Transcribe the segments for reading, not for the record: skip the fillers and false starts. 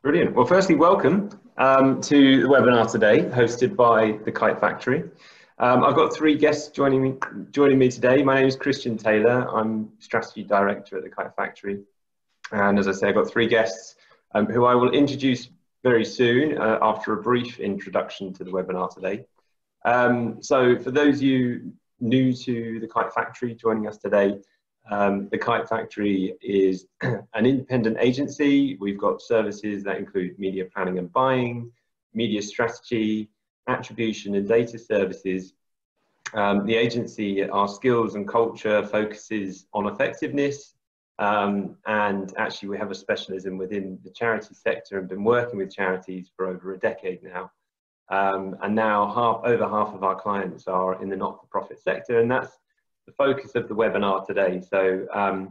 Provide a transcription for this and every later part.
Brilliant. Well, firstly, welcome to the webinar today, hosted by the Kite Factory. I've got three guests joining me today. My name is Christian Taylor. I'm Strategy Director at the Kite Factory. And as I say, I've got three guests who I will introduce very soon after a brief introduction to the webinar today. So for those of you new to the Kite Factory joining us today, the Kite Factory is an independent agency. We've got services that include media planning and buying, media strategy, attribution and data services. The agency, our skills and culture focuses on effectiveness, and actually we have a specialism within the charity sector and been working with charities for over a decade now. And now over half of our clients are in the not-for-profit sector, and that's the focus of the webinar today. So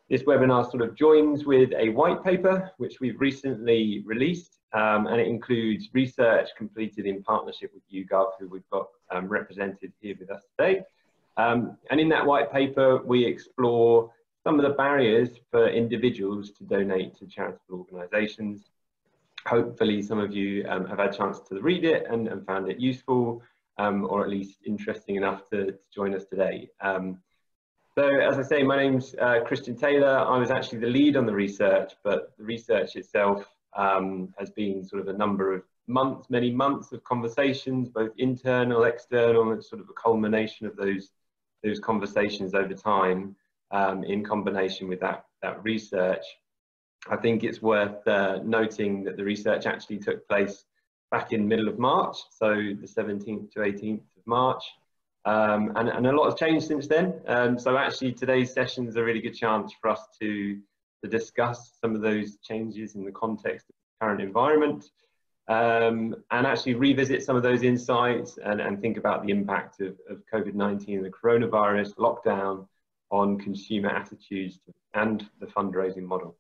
this webinar sort of joins with a white paper which we've recently released, and it includes research completed in partnership with YouGov, who we've got represented here with us today. And in that white paper we explore some of the barriers for individuals to donate to charitable organisations. Hopefully some of you have had a chance to read it and found it useful, or at least interesting enough to join us today. So as I say, my name's Christian Taylor. I was actually the lead on the research, but the research itself has been sort of a number of months, many months of conversations, both internal, external, and sort of a culmination of those conversations over time in combination with that research. I think it's worth noting that the research actually took place back in middle of March, so the 17th to 18th of March, and a lot has changed since then. So actually today's session is a really good chance for us to discuss some of those changes in the context of the current environment, and actually revisit some of those insights and think about the impact of COVID-19 and the coronavirus lockdown on consumer attitudes and the fundraising model.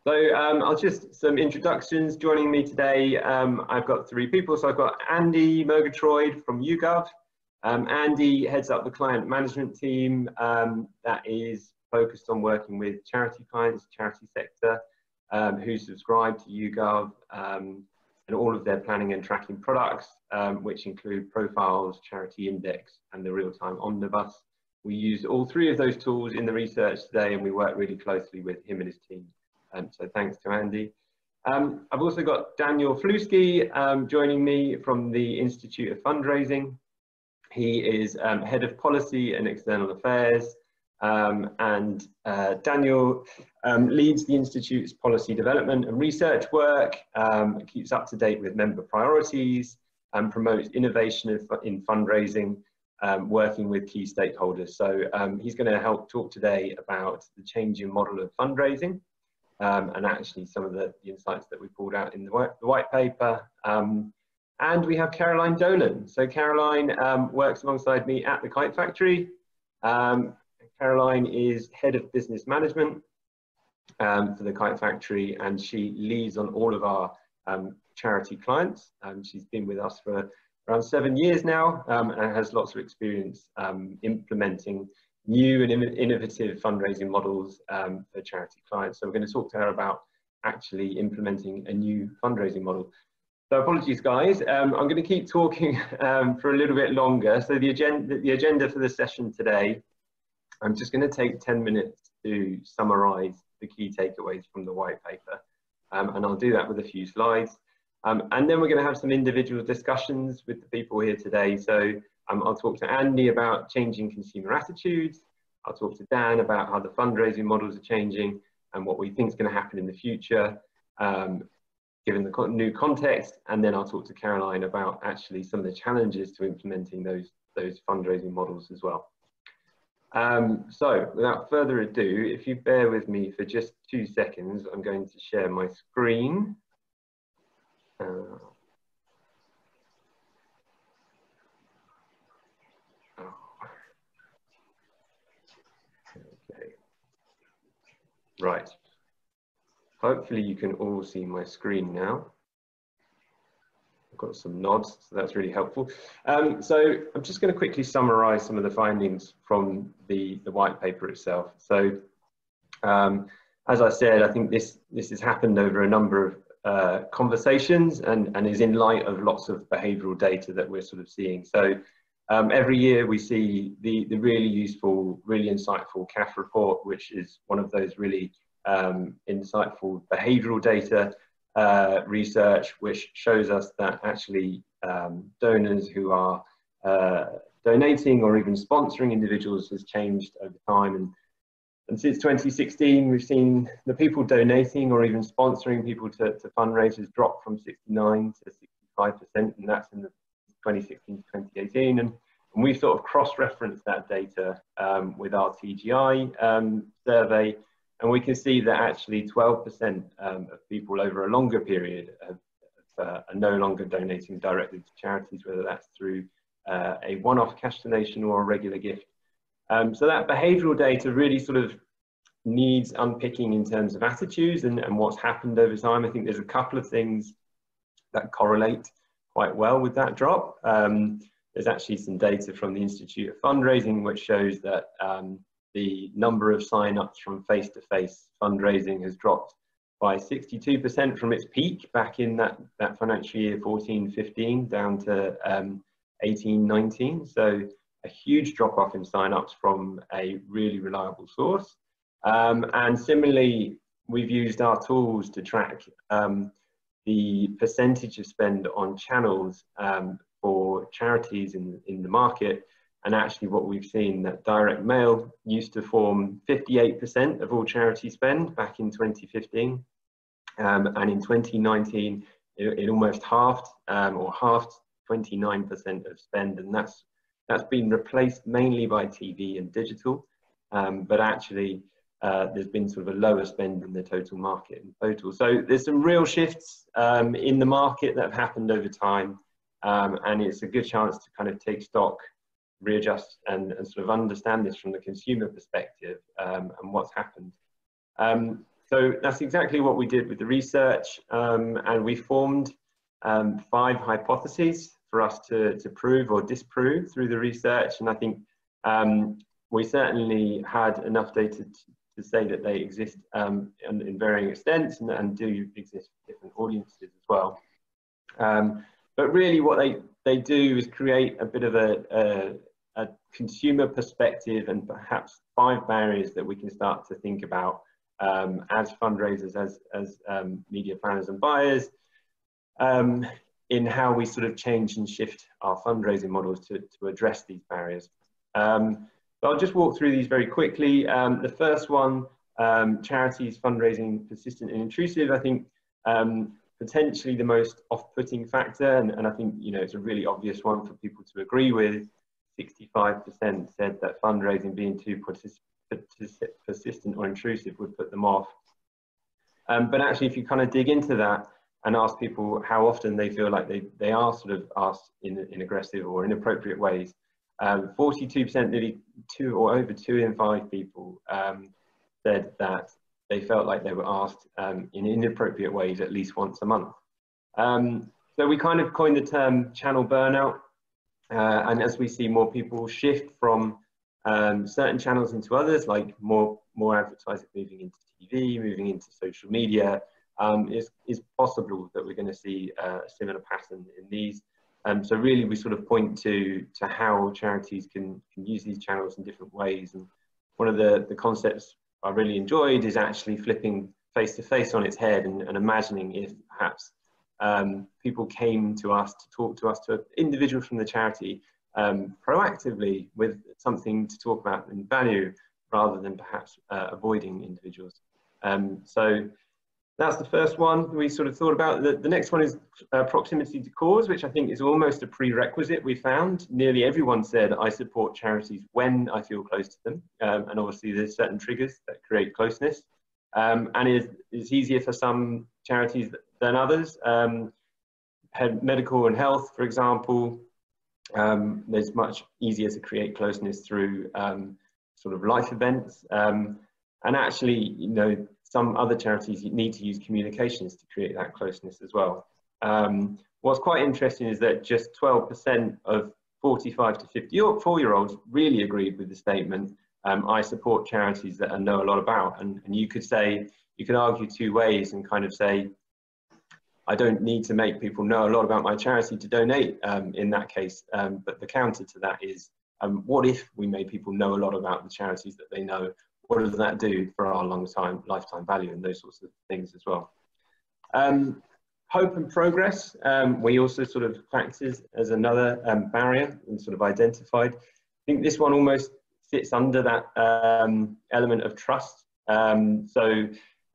So I'll just some introductions. Joining me today, I've got three people. So I've got Andy Murgatroyd from YouGov. Andy heads up the client management team that is focused on working with charity clients, charity sector, who subscribe to YouGov and all of their planning and tracking products, which include Profiles, Charity Index, and the Real-Time Omnibus. We use all three of those tools in the research today, and we work really closely with him and his team. So thanks to Andy. I've also got Daniel Flusky joining me from the Institute of Fundraising. He is Head of Policy and External Affairs, and Daniel leads the Institute's policy development and research work, keeps up to date with member priorities, and promotes innovation in fundraising, working with key stakeholders. So he's going to help talk today about the changing model of fundraising, and actually some of the insights that we pulled out in the white paper. And we have Caroline Dolan. So Caroline works alongside me at the Kite Factory. Caroline is Head of Business Management for the Kite Factory, and she leads on all of our charity clients. She's been with us for around 7 years now, and has lots of experience implementing new and innovative fundraising models for charity clients. So we're going to talk to her about actually implementing a new fundraising model. So apologies guys, I'm going to keep talking for a little bit longer. So the agenda for the session today, I'm just going to take 10 minutes to summarize the key takeaways from the white paper, and I'll do that with a few slides. And then we're going to have some individual discussions with the people here today. So I'll talk to Andy about changing consumer attitudes. I'll talk to Dan about how the fundraising models are changing and what we think is going to happen in the future, given the new context. And then I'll talk to Caroline about actually some of the challenges to implementing those fundraising models as well. So without further ado, if you bear with me for just 2 seconds, I'm going to share my screen. Okay. Right. Hopefully you can all see my screen now. I've got some nods, so that's really helpful. So I'm just going to quickly summarize some of the findings from the white paper itself. So as I said, I think this has happened over a number of conversations and is in light of lots of behavioural data that we're sort of seeing. So every year we see the really useful, really insightful CAF report, which is one of those really insightful behavioural data research, which shows us that actually donors who are donating or even sponsoring individuals has changed over time. And since 2016, we've seen the people donating or even sponsoring people to fundraisers drop from 69 to 65%, and that's in the 2016 to 2018. And we've sort of cross-referenced that data with our TGI survey, and we can see that actually 12% of people over a longer period are no longer donating directly to charities, whether that's through a one-off cash donation or a regular gift. So that behavioural data really sort of needs unpicking in terms of attitudes and what's happened over time. I think there's a couple of things that correlate quite well with that drop. There's actually some data from the Institute of Fundraising which shows that the number of sign-ups from face-to-face fundraising has dropped by 62% from its peak back in that financial year 14-15 down to 18-19. So a huge drop-off in sign-ups from a really reliable source. And similarly, we've used our tools to track the percentage of spend on channels for charities in the market. And actually what we've seen, that direct mail used to form 58% of all charity spend back in 2015. And in 2019, it almost halved, or halved 29% of spend. And that's been replaced mainly by TV and digital. But actually, there's been sort of a lower spend in the total market in total. So there's some real shifts in the market that have happened over time. And it's a good chance to kind of take stock, readjust and sort of understand this from the consumer perspective and what's happened. So that's exactly what we did with the research, and we formed 5 hypotheses for us to prove or disprove through the research. And I think we certainly had enough data to say that they exist in varying extents and do exist for different audiences as well. But really what they do is create a bit of a consumer perspective and perhaps 5 barriers that we can start to think about as fundraisers, as media planners and buyers, in how we sort of change and shift our fundraising models to address these barriers. So I'll just walk through these very quickly. The first one, charities fundraising persistent and intrusive, I think potentially the most off-putting factor, and I think it's a really obvious one for people to agree with. 65% said that fundraising being too persistent or intrusive would put them off. But actually, if you kind of dig into that and ask people how often they feel like they are sort of asked in aggressive or inappropriate ways, 42%, nearly over 2 in 5 people said that they felt like they were asked in inappropriate ways at least once a month. So we kind of coined the term channel burnout. And as we see more people shift from certain channels into others, like more advertising moving into TV, moving into social media, it's possible that we're going to see a similar pattern in these. So really we sort of point to how charities can use these channels in different ways. And one of the concepts I really enjoyed is actually flipping face-to-face on its head and imagining if perhaps people came to us to talk to us, to individuals from the charity, proactively with something to talk about in value, rather than perhaps avoiding individuals. So that's the first one we sort of thought about. The next one is proximity to cause, which I think is almost a prerequisite. We found nearly everyone said, I support charities when I feel close to them. And obviously there's certain triggers that create closeness. And it's easier for some charities than others. Medical and health, for example, it's much easier to create closeness through sort of life events. And actually, some other charities need to use communications to create that closeness as well. What's quite interesting is that just 12% of 45 to 54-year-olds really agreed with the statement I support charities that I know a lot about. And you could say, you could argue two ways and kind of say, I don't need to make people know a lot about my charity to donate in that case. But the counter to that is, what if we made people know a lot about the charities that they know? What does that do for our lifetime value and those sorts of things as well? Hope and progress, we also sort of factors as another barrier and sort of identified. I think this one almost sits under that element of trust. So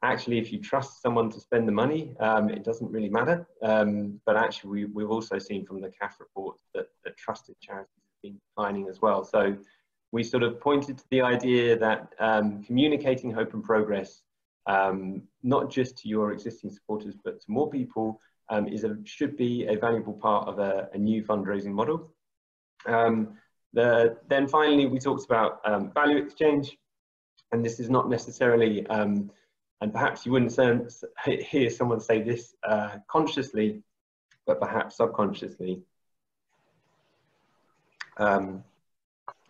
actually, if you trust someone to spend the money, it doesn't really matter. But actually, we've also seen from the CAF report that trusted charities have been declining as well. So we sort of pointed to the idea that communicating hope and progress, not just to your existing supporters, but to more people, should be a valuable part of a new fundraising model. Then finally, we talked about value exchange, and this is not necessarily, and perhaps you wouldn't hear someone say this consciously, but perhaps subconsciously.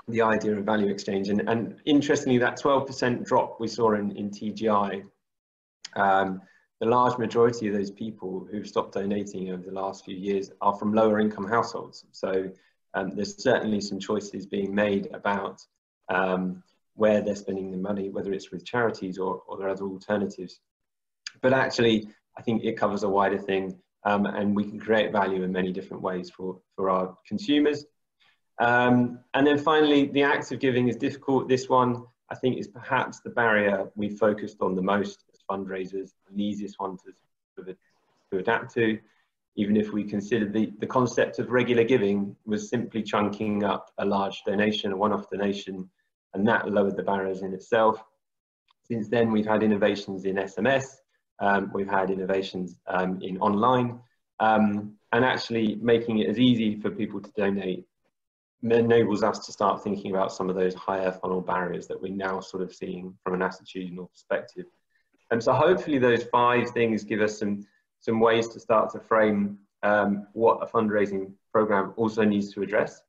The idea of value exchange, and interestingly, that 12% drop we saw in TGI, the large majority of those people who've stopped donating over the last few years are from lower income households. So there's certainly some choices being made about where they're spending the money, whether it's with charities or there are other alternatives. But actually, I think it covers a wider thing, and we can create value in many different ways for our consumers. And then finally, the act of giving is difficult. This one, I think, is perhaps the barrier we focused on the most as fundraisers, and the easiest one to adapt to, even if we consider the concept of regular giving was simply chunking up a large donation, a one-off donation, and that lowered the barriers in itself. Since then, we've had innovations in SMS, we've had innovations in online, and actually making it as easy for people to donate enables us to start thinking about some of those higher funnel barriers that we're now sort of seeing from an attitudinal perspective. And so hopefully those 5 things give us some ways to start to frame what a fundraising program also needs to address.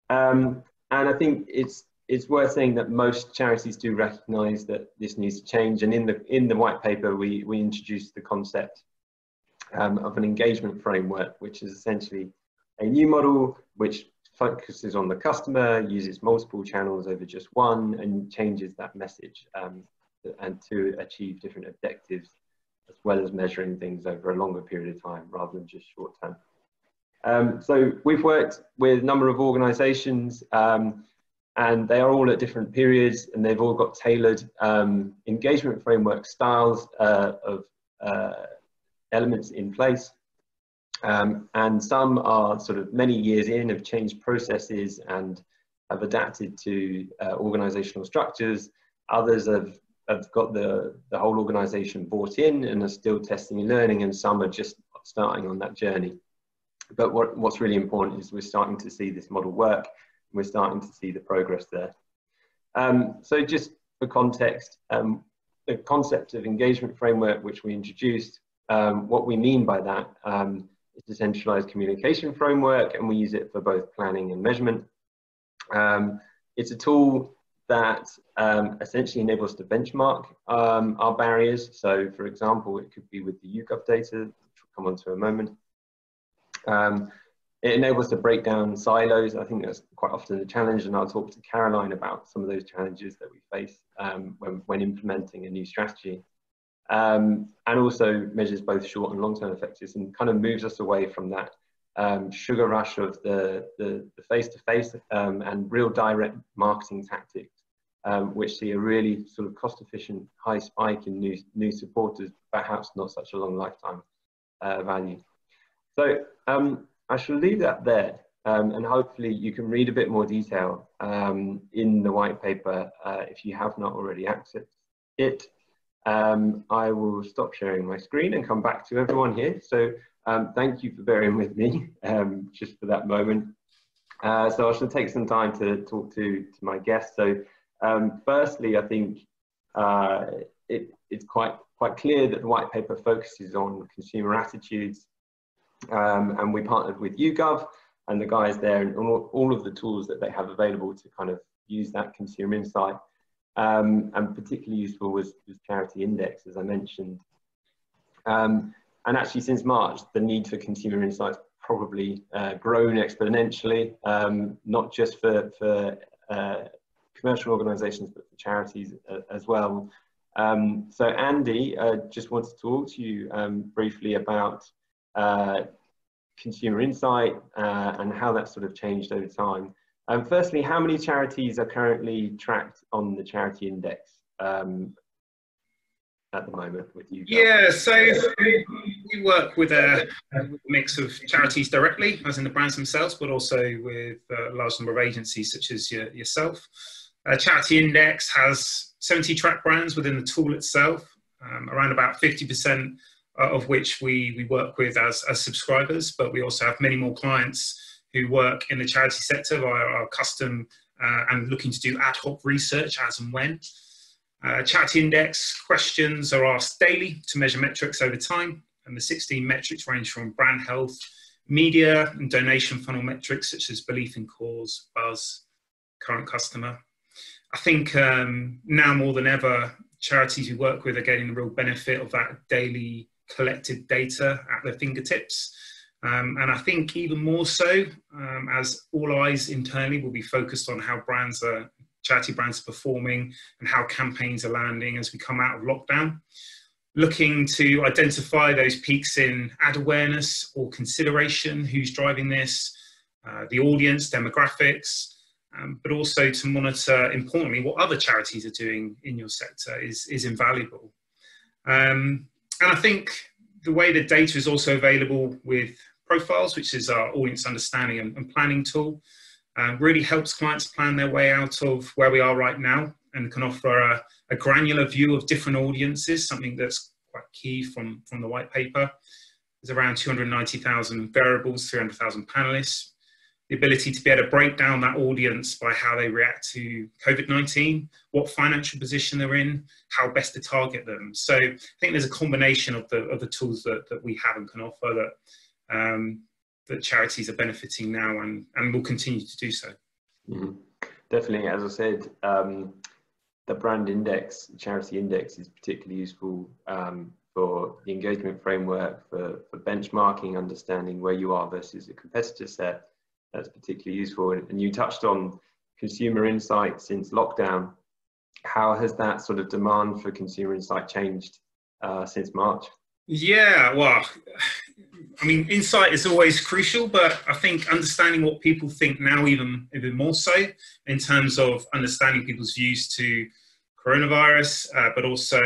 And I think it's worth saying that most charities do recognize that this needs to change. And in the white paper, we introduced the concept of an engagement framework, which is essentially a new model which focuses on the customer, uses multiple channels over just one, and changes that message and to achieve different objectives, as well as measuring things over a longer period of time rather than just short term. So we've worked with a number of organizations, and they are all at different periods, and they've all got tailored engagement framework styles of elements in place. And some are sort of many years in, have changed processes and have adapted to organizational structures. Others have got the whole organization bought in and are still testing and learning, and some are just starting on that journey. But what's really important is we're starting to see this model work, and we're starting to see the progress there. So just for context, the concept of engagement framework, which we introduced, what we mean by that is a centralized communication framework, and we use it for both planning and measurement. It's a tool that essentially enables us to benchmark our barriers. So for example, it could be with the YouGov data, which we'll come on to in a moment. It enables us to break down silos. I think that's quite often a challenge, and I'll talk to Caroline about some of those challenges that we face when implementing a new strategy. And also measures both short and long-term effectiveness, and kind of moves us away from that sugar rush of the face-to-face and real direct marketing tactics, which see a really sort of cost-efficient high spike in new supporters, perhaps not such a long lifetime value. So I shall leave that there, and hopefully you can read a bit more detail in the white paper if you have not already accessed it. I will stop sharing my screen and come back to everyone here. So thank you for bearing with me just for that moment. So I shall take some time to talk to my guests. So firstly, I think it's quite clear that the white paper focuses on consumer attitudes, and we partnered with YouGov and the guys there, and all of the tools that they have available to kind of use that consumer insight. And particularly useful was Charity Index, as I mentioned. And actually, since March, the need for consumer insights probably grown exponentially, not just for commercial organisations, but for charities as well. So Andy, just wanted to talk to you briefly about consumer insight and how that's sort of changed over time. Firstly, how many charities are currently tracked on the Charity Index at the moment with you guys? Yeah, so we work with a mix of charities directly, as in the brands themselves, but also with a large number of agencies such as yourself. Charity Index has 70 track brands within the tool itself, around about 50% of which we work with as subscribers, but we also have many more clients who work in the charity sector via our custom and looking to do ad hoc research as and when. Charity Index questions are asked daily to measure metrics over time, and the 16 metrics range from brand health, media and donation funnel metrics such as belief in cause, buzz, current customer. I think now more than ever, charities we work with are getting the real benefit of that daily collected data at their fingertips. And I think even more so, as all eyes internally will be focused on how charity brands are performing and how campaigns are landing as we come out of lockdown. Looking to identify those peaks in ad awareness or consideration, who's driving this, the audience, demographics, but also to monitor, importantly, what other charities are doing in your sector is invaluable. And I think the way the data is also available with Profiles, which is our audience understanding and planning tool, really helps clients plan their way out of where we are right now and can offer a granular view of different audiences, something that's quite key from the white paper. There's around 290,000 variables, 300,000 panelists. The ability to be able to break down that audience by how they react to COVID-19, what financial position they're in, how best to target them. So I think there's a combination of the tools that we have and can offer that charities are benefiting now and will continue to do so. Mm-hmm. Definitely, as I said, the brand index, Charity Index, is particularly useful for the engagement framework, for benchmarking, understanding where you are versus a competitor set. That's particularly useful. And you touched on consumer insight since lockdown. How has that sort of demand for consumer insight changed since March? Yeah, well, I mean, insight is always crucial, but I think understanding what people think now even more so in terms of understanding people's views to coronavirus, but also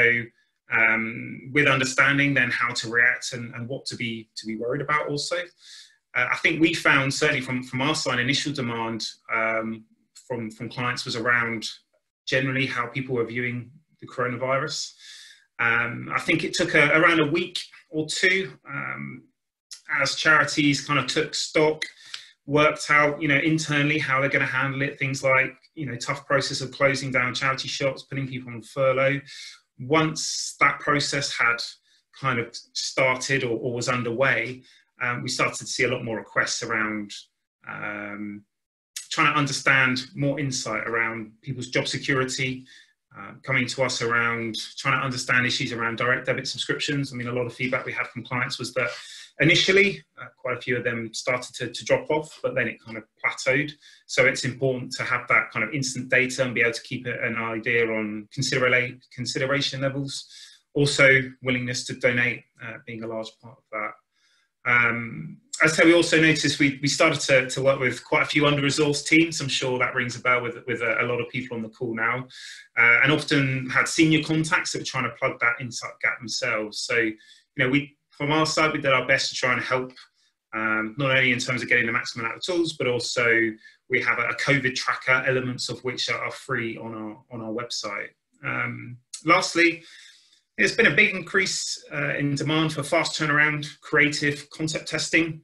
with understanding then how to react and what to be worried about also. I think we found, certainly from our side, initial demand from clients was around generally how people were viewing the coronavirus. I think it took around a week or two as charities kind of took stock, worked out, internally how they're going to handle it. Things like, tough process of closing down charity shops, putting people on furlough. Once that process had kind of started or was underway, we started to see a lot more requests around trying to understand more insight around people's job security, coming to us around trying to understand issues around direct debit subscriptions. I mean, a lot of feedback we had from clients was that initially, quite a few of them started to drop off, but then it kind of plateaued. So it's important to have that kind of instant data and be able to keep an idea on consideration levels. Also, willingness to donate being a large part of that. As I say, we also noticed we started to work with quite a few under-resourced teams. I'm sure that rings a bell with a lot of people on the call now, and often had senior contacts that were trying to plug that insight gap themselves. So, from our side, we did our best to try and help, not only in terms of getting the maximum out of tools, but also we have a COVID tracker, elements of which are free on our website. Lastly, there's been a big increase in demand for fast turnaround creative concept testing,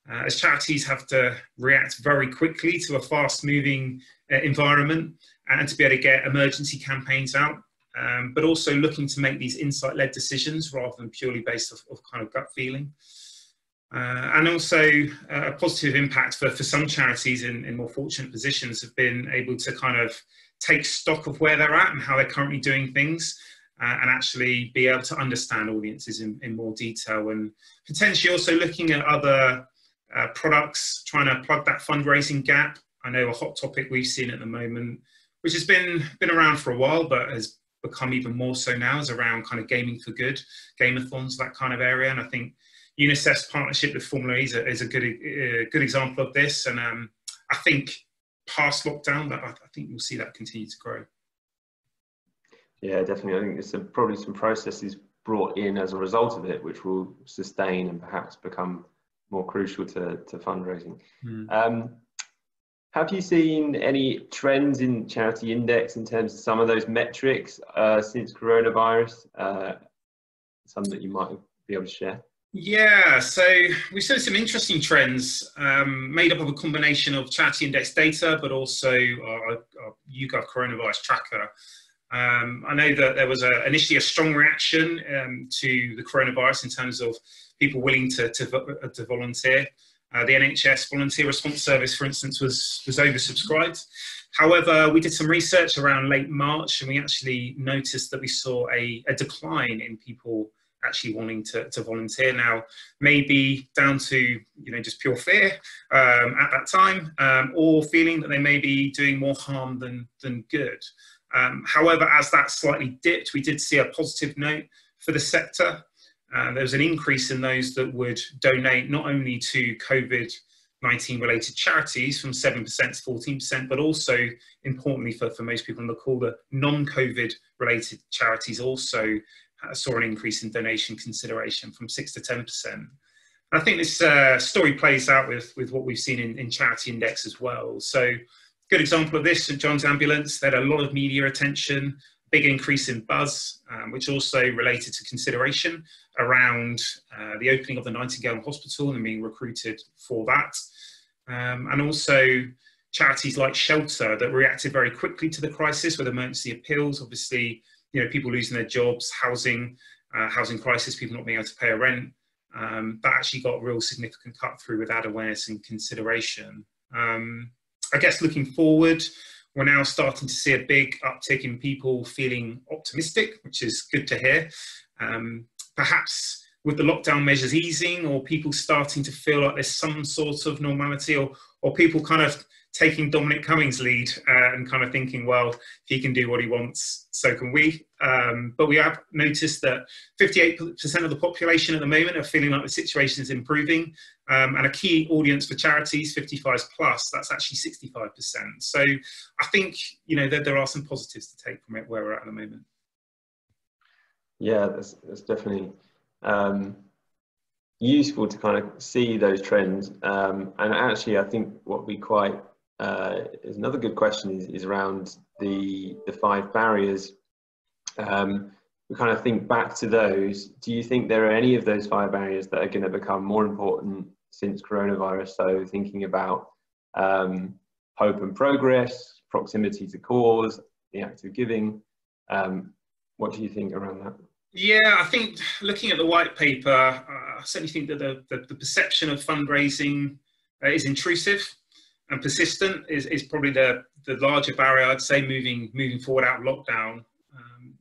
as charities have to react very quickly to a fast moving environment and to be able to get emergency campaigns out, but also looking to make these insight led decisions rather than purely based off kind of gut feeling. And also a positive impact for some charities in more fortunate positions have been able to kind of take stock of where they're at and how they're currently doing things, and actually be able to understand audiences in more detail, and potentially also looking at other products, trying to plug that fundraising gap. I know a hot topic we've seen at the moment, which has been around for a while, but has become even more so now, is around kind of gaming for good, gameathons, that kind of area. And I think UNICEF's partnership with Formula E is a good example of this. And I think past lockdown, that I think we'll see that continue to grow. Yeah, definitely. I think there's probably some processes brought in as a result of it, which will sustain and perhaps become more crucial to fundraising. Have you seen any trends in Charity Index in terms of some of those metrics since coronavirus? Some that you might be able to share? Yeah, so we've seen some interesting trends made up of a combination of Charity Index data, but also our YouGov coronavirus tracker. I know that there was initially a strong reaction to the coronavirus in terms of people willing to volunteer. The NHS Volunteer Response Service, for instance, was oversubscribed. However, we did some research around late March, and we actually noticed that we saw a decline in people actually wanting to volunteer now, maybe down to just pure fear at that time, or feeling that they may be doing more harm than good. However, as that slightly dipped, we did see a positive note for the sector. There was an increase in those that would donate not only to COVID-19 related charities from 7% to 14%, but also importantly for most people on the call, the non-COVID related charities also saw an increase in donation consideration from 6 to 10%. And I think this story plays out with what we've seen in Charity Index as well. So good example of this, St John's Ambulance, they had a lot of media attention, big increase in buzz, which also related to consideration around the opening of the Nightingale Hospital and being recruited for that. And also charities like Shelter that reacted very quickly to the crisis with emergency appeals. Obviously, people losing their jobs, housing crisis, people not being able to pay a rent. That actually got a real significant cut through with ad awareness and consideration. I guess looking forward, we're now starting to see a big uptick in people feeling optimistic, which is good to hear. Perhaps with the lockdown measures easing, or people starting to feel like there's some sort of normality, or people kind of taking Dominic Cummings' lead and kind of thinking, well, if he can do what he wants, so can we. But we have noticed that 58% of the population at the moment are feeling like the situation is improving. And a key audience for charities, 55 plus, that's actually 65%. So I think, that there are some positives to take from it where we're at the moment. Yeah, that's definitely useful to kind of see those trends. And actually, I think what we quite is another good question is around the 5 barriers. We kind of think back to those. Do you think there are any of those 5 barriers that are going to become more important since coronavirus? So thinking about hope and progress, proximity to cause, the act of giving. What do you think around that? Yeah, I think looking at the white paper, I certainly think that the perception of fundraising is intrusive and persistent is probably the larger barrier, I'd say, moving forward out of lockdown.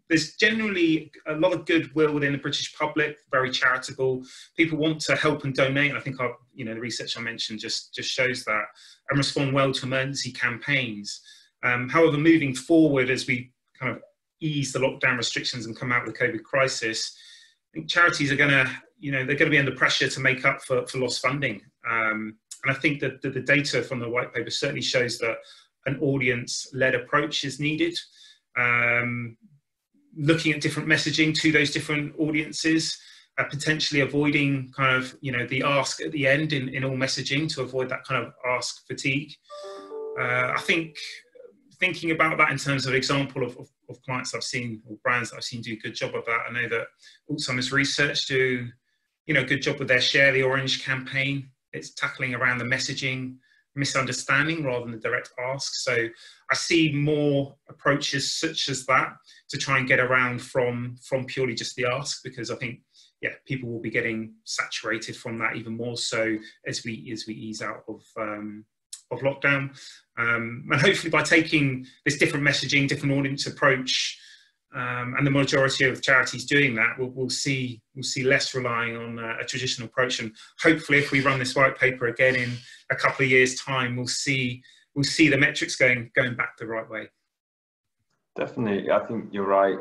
There's generally a lot of goodwill within the British public, very charitable. People want to help and donate. I think the research I mentioned just shows that, and respond well to emergency campaigns. However, moving forward, as we kind of ease the lockdown restrictions and come out of the COVID crisis, I think charities are going to, they're going to be under pressure to make up for lost funding. And I think that the data from the white paper certainly shows that an audience-led approach is needed. Looking at different messaging to those different audiences, potentially avoiding kind of, the ask at the end in all messaging to avoid that kind of ask fatigue. I think thinking about that in terms of example of clients I've seen, or brands that I've seen do a good job of that. I know that Alzheimer's Research do, a good job with their Share the Orange campaign. It's tackling around the messaging misunderstanding rather than the direct ask. So I see more approaches such as that to try and get around from purely just the ask, because I think yeah, people will be getting saturated from that even more so as we ease out of lockdown. And hopefully by taking this different messaging, different audience approach, and the majority of charities doing that, we'll see less relying on a traditional approach. And hopefully, if we run this white paper again in a couple of years' time, we'll see the metrics going back the right way. Definitely, I think you're right.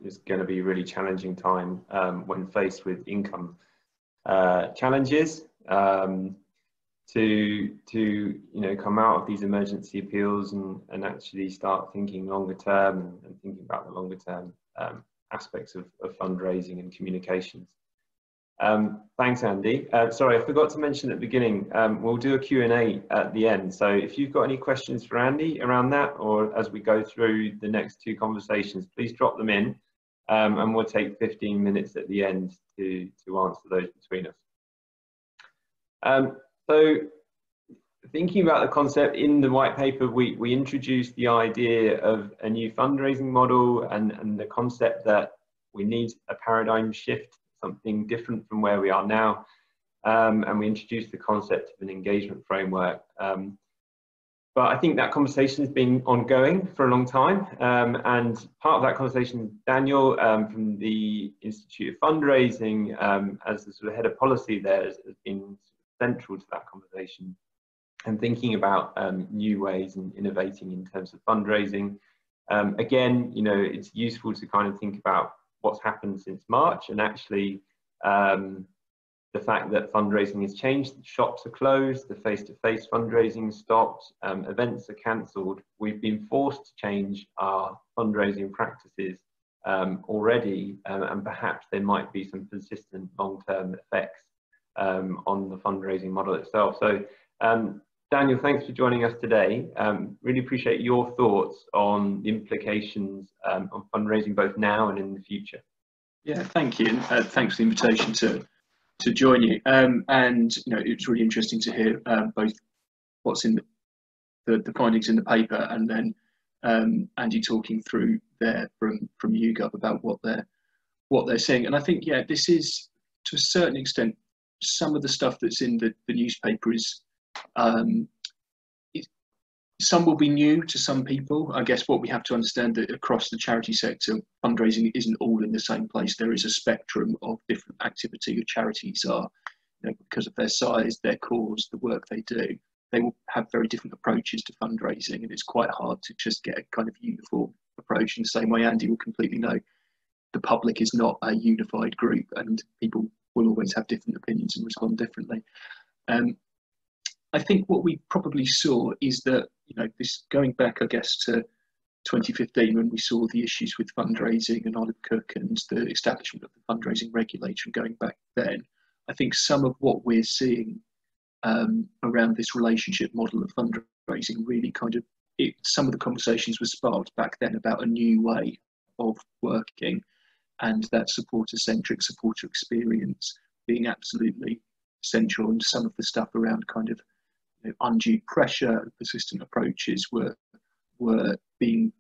It's going to be a really challenging time when faced with income challenges. To come out of these emergency appeals and actually start thinking longer term and thinking about the longer term aspects of fundraising and communications. Thanks, Andy. Sorry, I forgot to mention at the beginning, we'll do a Q&A at the end. So if you've got any questions for Andy around that, or as we go through the next two conversations, please drop them in, and we'll take 15 minutes at the end to answer those between us. So thinking about the concept in the white paper, we introduced the idea of a new fundraising model and the concept that we need a paradigm shift, something different from where we are now. And we introduced the concept of an engagement framework. But I think that conversation has been ongoing for a long time. And part of that conversation, Daniel from the Institute of Fundraising, as the sort of head of policy there, has been central to that conversation and thinking about new ways and innovating in terms of fundraising. Again, it's useful to kind of think about what's happened since March, and actually the fact that fundraising has changed. Shops are closed, the face-to-face fundraising stopped, events are cancelled. We've been forced to change our fundraising practices already, and perhaps there might be some persistent long-term effects on the fundraising model itself. So Daniel, thanks for joining us today. Really appreciate your thoughts on the implications on fundraising both now and in the future. Yeah, thank you, and thanks for the invitation to join you. And it's really interesting to hear both what's in the findings in the paper, and then Andy talking through there from YouGov about what they're seeing. And I think, yeah, this is to a certain extent some of the stuff that's in the newspaper is some will be new to some people. I guess what we have to understand that across the charity sector, fundraising isn't all in the same place. There is a spectrum of different activity that charities are, because of their size, their cause, the work they do. They will have very different approaches to fundraising, and it's quite hard to just get a kind of uniform approach. In the same way, Andy will completely know the public is not a unified group, and people will always have different opinions and respond differently. I think what we probably saw is that, this going back, I guess, to 2015, when we saw the issues with fundraising and Olive Cook and the establishment of the fundraising regulator, and going back then, I think some of what we're seeing around this relationship model of fundraising really some of the conversations were sparked back then about a new way of working, and that supporter-centric, supporter experience being absolutely essential. And some of the stuff around kind of undue pressure and persistent approaches were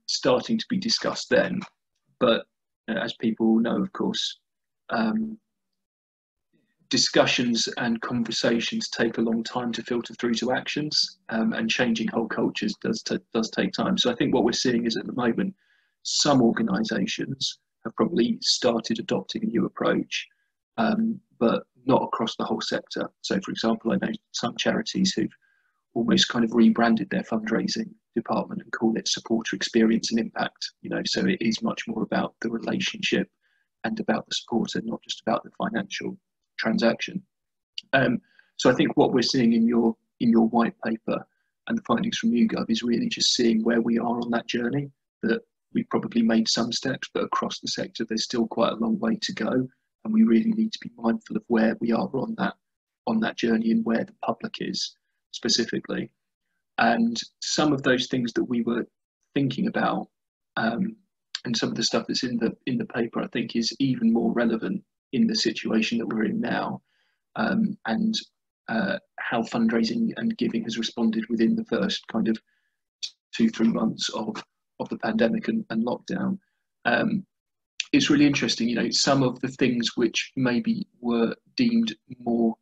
starting to be discussed then. But as people know, of course, discussions and conversations take a long time to filter through to actions, and changing whole cultures does take time. So I think what we're seeing is, at the moment, some organisations have probably started adopting a new approach, but not across the whole sector. So, for example, I know some charities who've almost kind of rebranded their fundraising department and call it supporter experience and impact. So it is much more about the relationship and about the supporter, not just about the financial transaction. So I think what we're seeing in your white paper and the findings from YouGov is really just seeing where we are on that journey, that we've probably made some steps, but across the sector there's still quite a long way to go, and we really need to be mindful of where we are on that journey and where the public is specifically. And some of those things that we were thinking about, and some of the stuff that's in the paper, I think is even more relevant in the situation that we're in now, and how fundraising and giving has responded within the first kind of 2-3 months of the pandemic and lockdown. it's really interesting. You know, some of the things which maybe were deemed more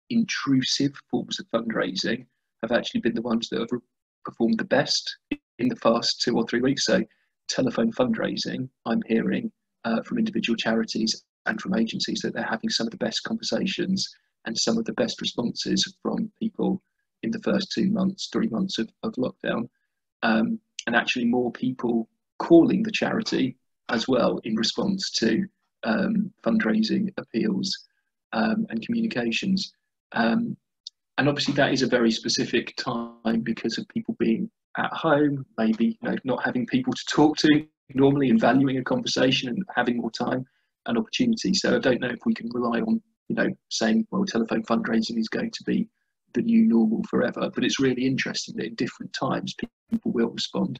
intrusive forms of fundraising have actually been the ones that have performed the best in the past 2 or 3 weeks. So telephone fundraising, I'm hearing from individual charities and from agencies that they're having some of the best conversations and some of the best responses from people in the first 2 months, 3 months of lockdown. And actually more people calling the charity as well in response to fundraising appeals and communications. And obviously that is a very specific time because of people being at home, maybe not having people to talk to normally and valuing a conversation and having more time and opportunity. So I don't know if we can rely on, saying, well, telephone fundraising is going to be the new normal forever. But it's really interesting that in different times, people will respond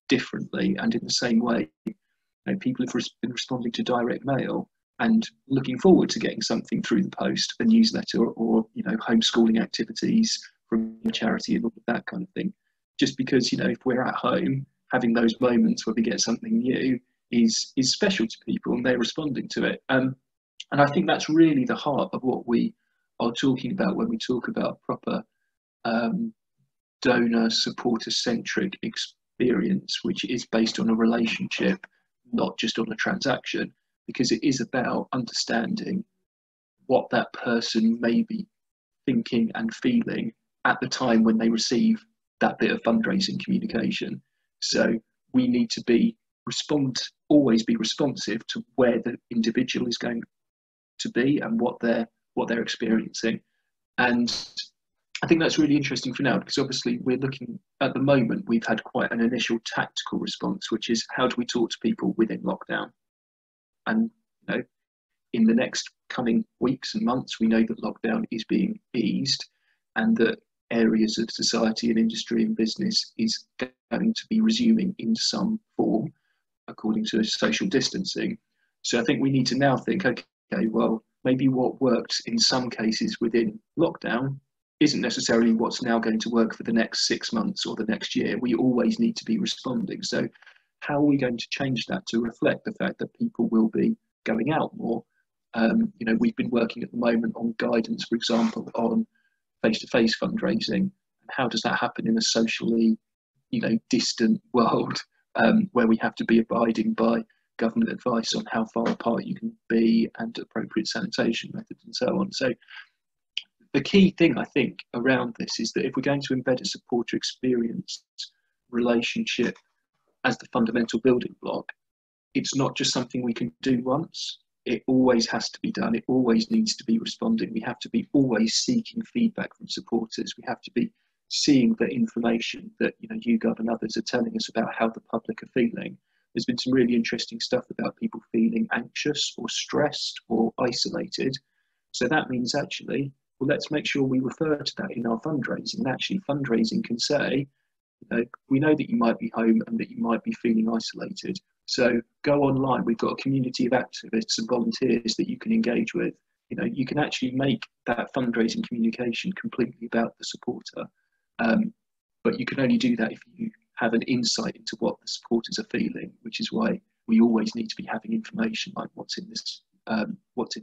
differently and in the same way. People have been responding to direct mail and looking forward to getting something through the post, a newsletter or homeschooling activities from a charity and all of that kind of thing. Just because, if we're at home, having those moments where we get something new is special to people and they're responding to it. And I think that's really the heart of what we are talking about when we talk about proper donor supporter-centric experience, which is based on a relationship, not just on a transaction, because it is about understanding what that person may be thinking and feeling at the time when they receive that bit of fundraising communication. So we need to always be responsive to where the individual is going to be and what they're experiencing. And I think that's really interesting for now, because obviously we're looking at the moment, we've had quite an initial tactical response, which is how do we talk to people within lockdown? And in the next coming weeks and months, we know that lockdown is being eased and that areas of society and industry and business is going to be resuming in some form according to social distancing. So I think we need to now think, okay, well, maybe what worked in some cases within lockdown isn't necessarily what's now going to work for the next 6 months or the next year. We always need to be responding. So how are we going to change that to reflect the fact that people will be going out more? We've been working at the moment on guidance, for example, on face-to-face fundraising. And how does that happen in a socially, distant world where we have to be abiding by government advice on how far apart you can be and appropriate sanitation methods and so on. So the key thing, I think, around this is that if we're going to embed a supporter experience relationship as the fundamental building block, it's not just something we can do once. It always has to be done. It always needs to be responding. We have to be always seeking feedback from supporters. We have to be seeing the information that YouGov and others are telling us about how the public are feeling. There's been some really interesting stuff about people feeling anxious or stressed or isolated. So that means actually, well, let's make sure we refer to that in our fundraising. And actually fundraising can say, we know that you might be home and that you might be feeling isolated. So go online. We've got a community of activists and volunteers that you can engage with. You can actually make that fundraising communication completely about the supporter. But you can only do that if you have an insight into what the supporters are feeling, which is why we always need to be having information like what's in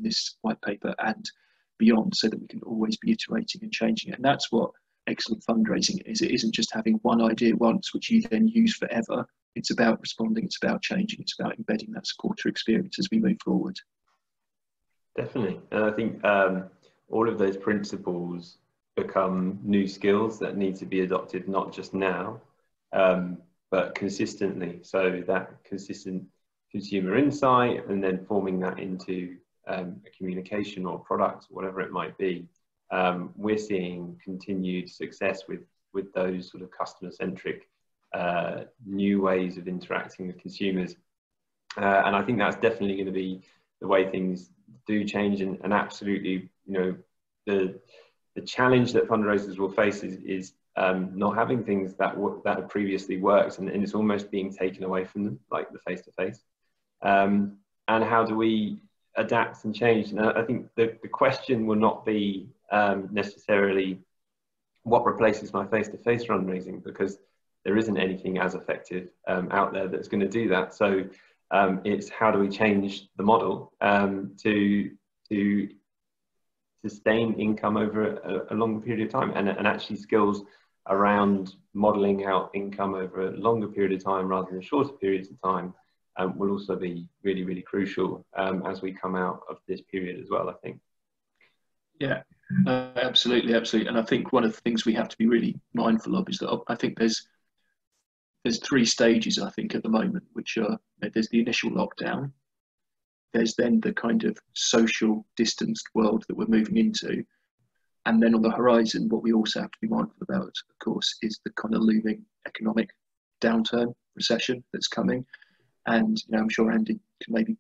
this white paper and beyond, so that we can always be iterating and changing it. And that's what excellent fundraising is. It isn't just having one idea once, which you then use forever. It's about responding, it's about changing, it's about embedding that supporter experience as we move forward. Definitely. And I think all of those principles become new skills that need to be adopted, not just now, but consistently. So that consistent consumer insight and then forming that into a communication or product, whatever it might be. We're seeing continued success with those sort of customer-centric new ways of interacting with consumers. And I think that's definitely going to be the way things do change. And absolutely, the challenge that fundraisers will face is not having things that have previously worked, and it's almost being taken away from them, like the face-to-face. And how do we adapt and change? And I think the question will not be necessarily what replaces my face-to-face fundraising, because there isn't anything as effective out there that's going to do that. So It's how do we change the model to sustain income over a longer period of time, and actually skills around modelling out income over a longer period of time rather than shorter periods of time will also be really, really crucial as we come out of this period as well, I think. Yeah, absolutely. And I think one of the things we have to be really mindful of is that I think there's three stages, I think, at the moment, which are, there's the initial lockdown, there's then the kind of social distanced world that we're moving into, and then on the horizon, what we also have to be mindful about, of course, is the kind of looming economic downturn, recession that's coming. And I'm sure Andy can maybe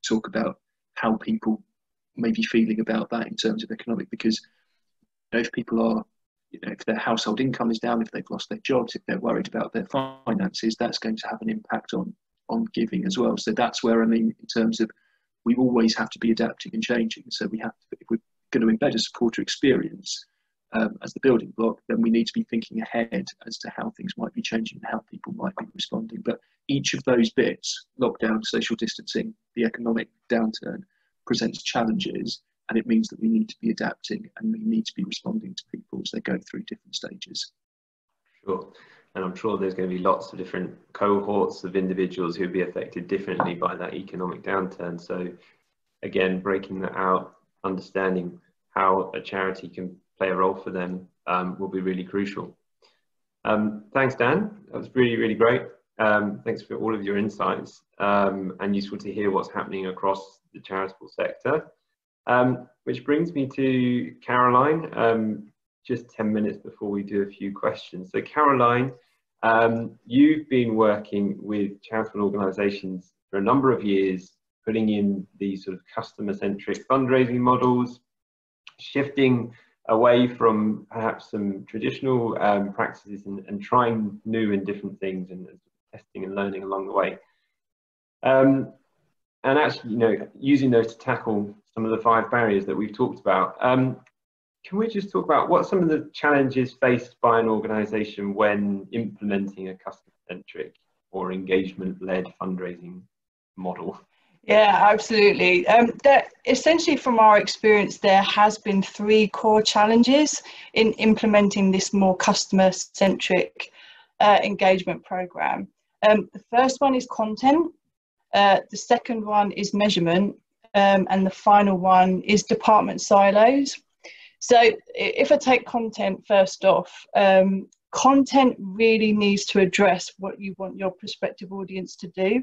talk about how people may be feeling about that in terms of economic, because if people are, if their household income is down, if they've lost their jobs, if they're worried about their finances, that's going to have an impact on giving as well. So that's where, in terms of, we always have to be adapting and changing. So we have to, if we're going to embed a supporter experience as the building block, then we need to be thinking ahead as to how things might be changing and how people might be responding. But each of those bits, lockdown, social distancing, the economic downturn, presents challenges, and it means that we need to be adapting and we need to be responding to people as they go through different stages. Sure. And I'm sure there's going to be lots of different cohorts of individuals who will be affected differently by that economic downturn. So again, breaking that out, understanding how a charity can play a role for them will be really crucial. Thanks, Dan. That was really, really great. Thanks for all of your insights and useful to hear what's happening across the charitable sector. Which brings me to Caroline, just 10 minutes before we do a few questions. So Caroline, you've been working with charitable organisations for a number of years, putting in these sort of customer-centric fundraising models, shifting away from perhaps some traditional practices and trying new and different things and testing and learning along the way. And actually, using those to tackle some of the 5 barriers that we've talked about. Can we just talk about what some of the challenges faced by an organisation when implementing a customer-centric or engagement-led fundraising model? Yeah, absolutely. Essentially, from our experience, there has been 3 core challenges in implementing this more customer-centric engagement program. The first one is content. The second one is measurement. And the final one is department silos. So if I take content first off, content really needs to address what you want your prospective audience to do.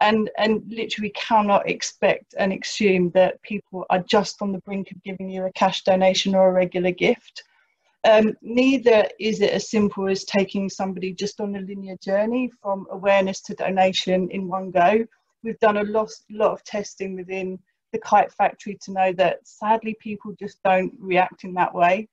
And literally cannot expect and assume that people are just on the brink of giving you a cash donation or a regular gift. Neither is it as simple as taking somebody just on a linear journey from awareness to donation in one go. We've done a lot of testing within the Kite Factory to know that sadly people just don't react in that way.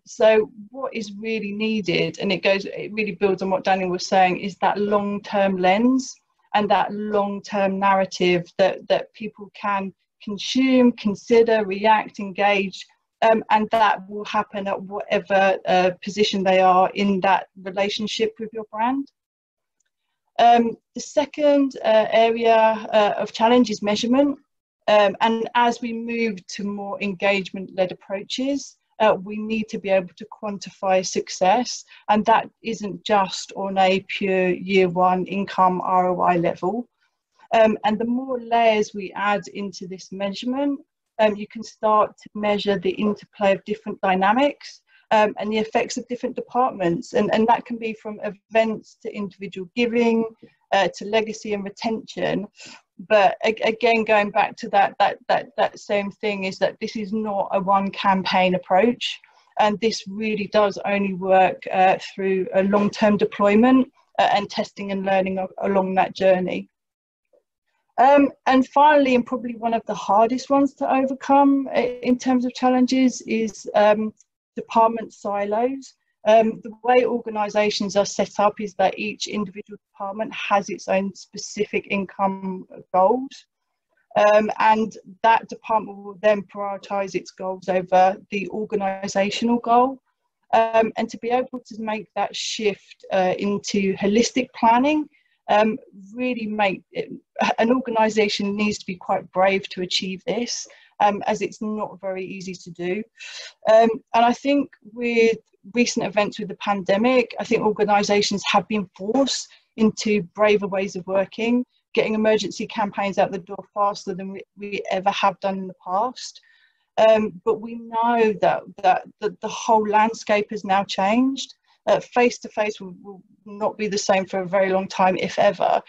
So what is really needed, and it really builds on what Daniel was saying, is that long-term lens and that long-term narrative that people can consume, consider, react, engage, and that will happen at whatever position they are in that relationship with your brand. The second area of challenge is measurement. And as we move to more engagement-led approaches, we need to be able to quantify success, and that isn't just on a pure year 1 income ROI level. And the more layers we add into this measurement, you can start to measure the interplay of different dynamics and the effects of different departments, and that can be from events to individual giving to legacy and retention. But again, going back to that same thing, is that this is not a one campaign approach, and this really does only work through a long-term deployment and testing and learning along that journey. And finally, and probably one of the hardest ones to overcome in terms of challenges, is department silos. The way organisations are set up is that each individual department has its own specific income goals, and that department will then prioritise its goals over the organisational goal. And to be able to make that shift into holistic planning really make it, an organisation needs to be quite brave to achieve this, as it's not very easy to do. And I think with recent events with the pandemic, I think organisations have been forced into braver ways of working, getting emergency campaigns out the door faster than we ever have done in the past. But we know that the whole landscape has now changed. Face-to-face will not be the same for a very long time, if ever.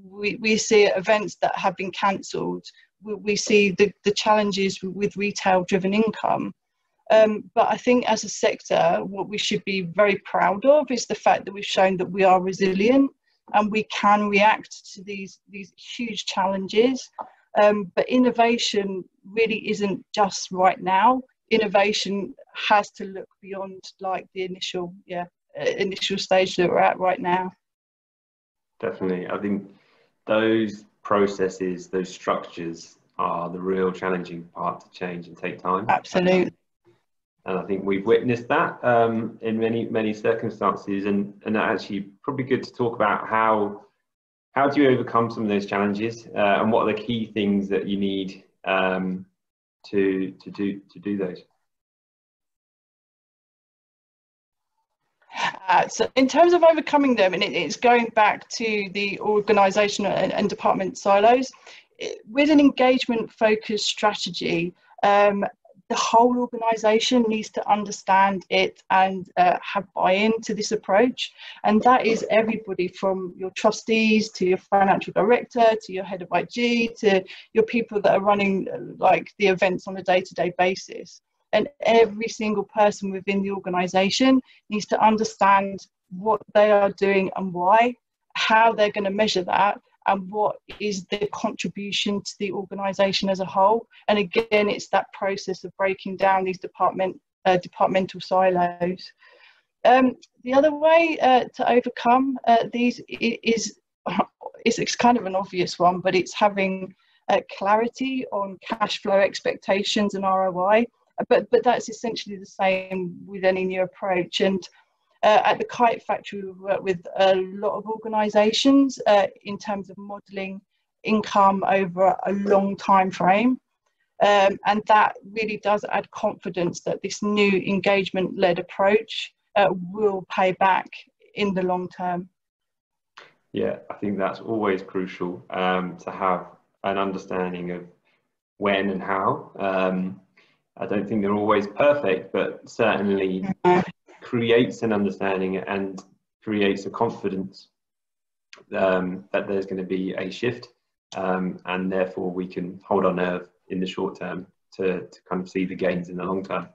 We see events that have been cancelled. We see the challenges with retail-driven income. But I think as a sector, what we should be very proud of is the fact that we've shown that we are resilient and we can react to these huge challenges. But innovation really isn't just right now. Innovation has to look beyond like the initial stage that we're at right now. Definitely. I think those processes, those structures are the real challenging part to change and take time. Absolutely. And I think we've witnessed that in many circumstances, and actually probably good to talk about how do you overcome some of those challenges, and what are the key things that you need to do those. So in terms of overcoming them, and it's going back to the organisational and department silos, with an engagement-focused strategy, the whole organisation needs to understand it and have buy-in to this approach. And that is everybody from your trustees to your financial director to your head of IG to your people that are running like the events on a day-to-day basis. And every single person within the organisation needs to understand what they are doing and why, how they're going to measure that, and what is the contribution to the organisation as a whole. And again, it's that process of breaking down these departmental silos. The other way to overcome these is it's kind of an obvious one, but it's having clarity on cash flow expectations and ROI. But that's essentially the same with any new approach. And at the Kite Factory, we've worked with a lot of organisations in terms of modelling income over a long time frame. And that really does add confidence that this new engagement-led approach will pay back in the long term. Yeah, I think that's always crucial, to have an understanding of when and how. I don't think they're always perfect, but certainly creates an understanding and creates a confidence that there's going to be a shift, and therefore we can hold our nerve in the short term to kind of see the gains in the long term.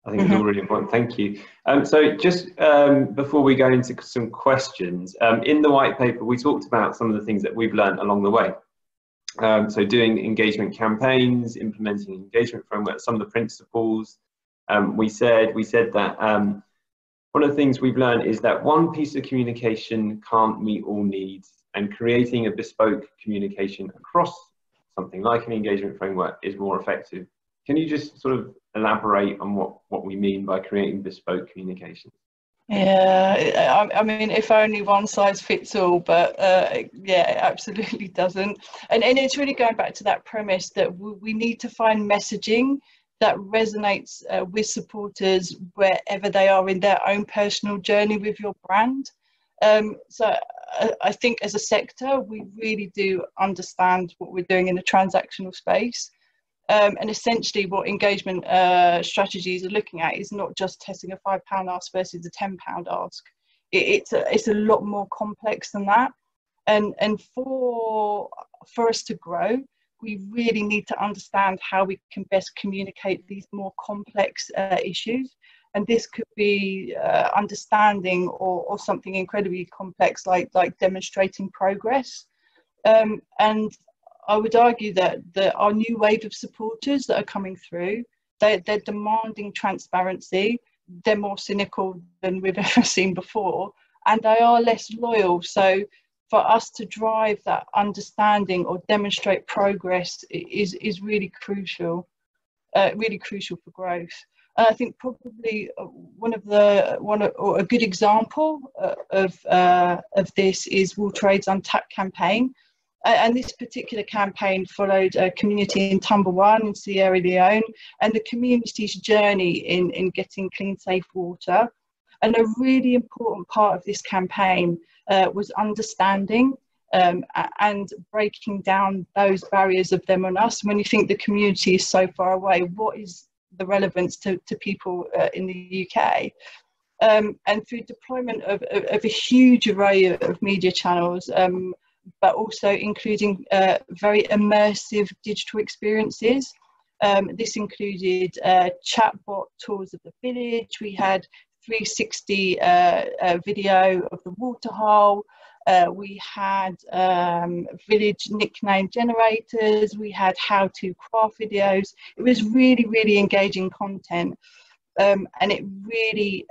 I think it's all really important. Thank you. So just before we go into some questions, in the white paper we talked about some of the things that we've learned along the way. So doing engagement campaigns, implementing engagement framework, some of the principles. We said that one of the things we've learned is that one piece of communication can't meet all needs, and creating a bespoke communication across something like an engagement framework is more effective. Can you just sort of elaborate on what we mean by creating bespoke communication? Yeah, I mean, if only one size fits all, but yeah, it absolutely doesn't. And it's really going back to that premise that we need to find messaging that resonates with supporters wherever they are in their own personal journey with your brand. So I think as a sector, we really do understand what we're doing in the transactional space. And essentially what engagement strategies are looking at is not just testing a £5 ask versus a £10 ask. It's a lot more complex than that. And for us to grow, we really need to understand how we can best communicate these more complex issues. And this could be understanding or something incredibly complex like demonstrating progress. And I would argue that our new wave of supporters that are coming through, they're demanding transparency. They're more cynical than we've ever seen before, and they are less loyal. So for us to drive that understanding or demonstrate progress is really crucial for growth. And I think probably or a good example of this is WaterAid's Untapped campaign. And this particular campaign followed a community in Tumble-One in Sierra Leone and the community's journey in getting clean, safe water. And a really important part of this campaign was understanding and breaking down those barriers of them and us. When you think the community is so far away, what is the relevance to people in the UK? And through deployment of a huge array of media channels, but also including very immersive digital experiences. This included chatbot tours of the village. We had 360 video of the water hole. We had village nickname generators. We had how-to craft videos. It was really, really engaging content. And it really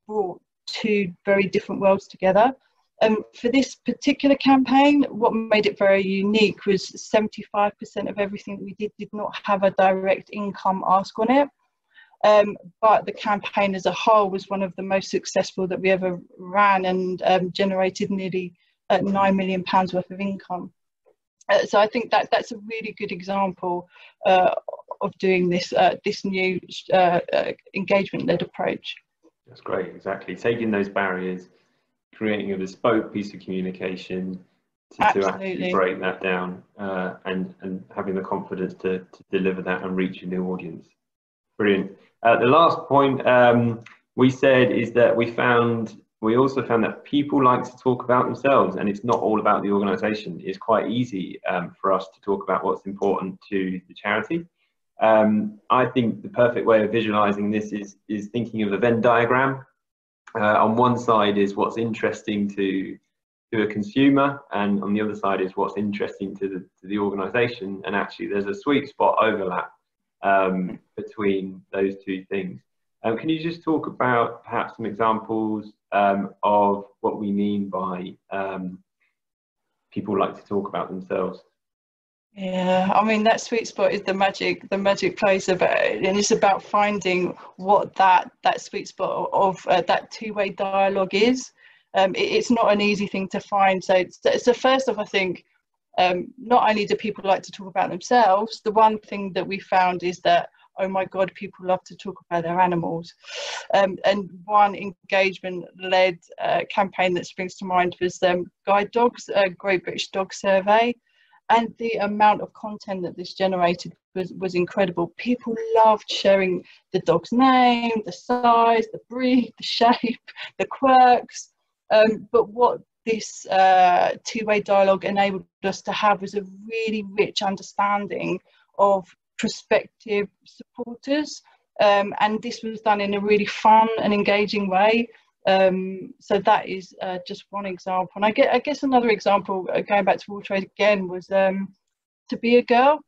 brought two very different worlds together. For this particular campaign, what made it very unique was 75% of everything we did not have a direct income ask on it. But the campaign as a whole was one of the most successful that we ever ran, and generated nearly £9 million worth of income. So I think that's a really good example of doing this new engagement-led approach. That's great, exactly. Taking those barriers, creating a bespoke piece of communication to actually break that down, and having the confidence to deliver that and reach a new audience. Brilliant. The last point we said is that we also found that people like to talk about themselves, and it's not all about the organisation. It's quite easy for us to talk about what's important to the charity. I think the perfect way of visualising this is thinking of a Venn diagram. On one side is what's interesting to a consumer, and on the other side is what's interesting to the organisation. And actually, there's a sweet spot overlap between those two things. Can you just talk about perhaps some examples of what we mean by people like to talk about themselves? Yeah, I mean, that sweet spot is the magic place of it, and it's about finding what that sweet spot of that two-way dialogue is. It's not an easy thing to find. So first off, I think not only do people like to talk about themselves, the one thing that we found is that, oh my God, people love to talk about their animals. And one engagement-led campaign that springs to mind was Guide Dogs, Great British Dog Survey. And the amount of content that this generated was incredible. People loved sharing the dog's name, the size, the breed, the shape, the quirks. But what this two-way dialogue enabled us to have was a really rich understanding of prospective supporters. And this was done in a really fun and engaging way. So that is just one example. And I guess another example, going back to WaterAid again, was To Be a Girl.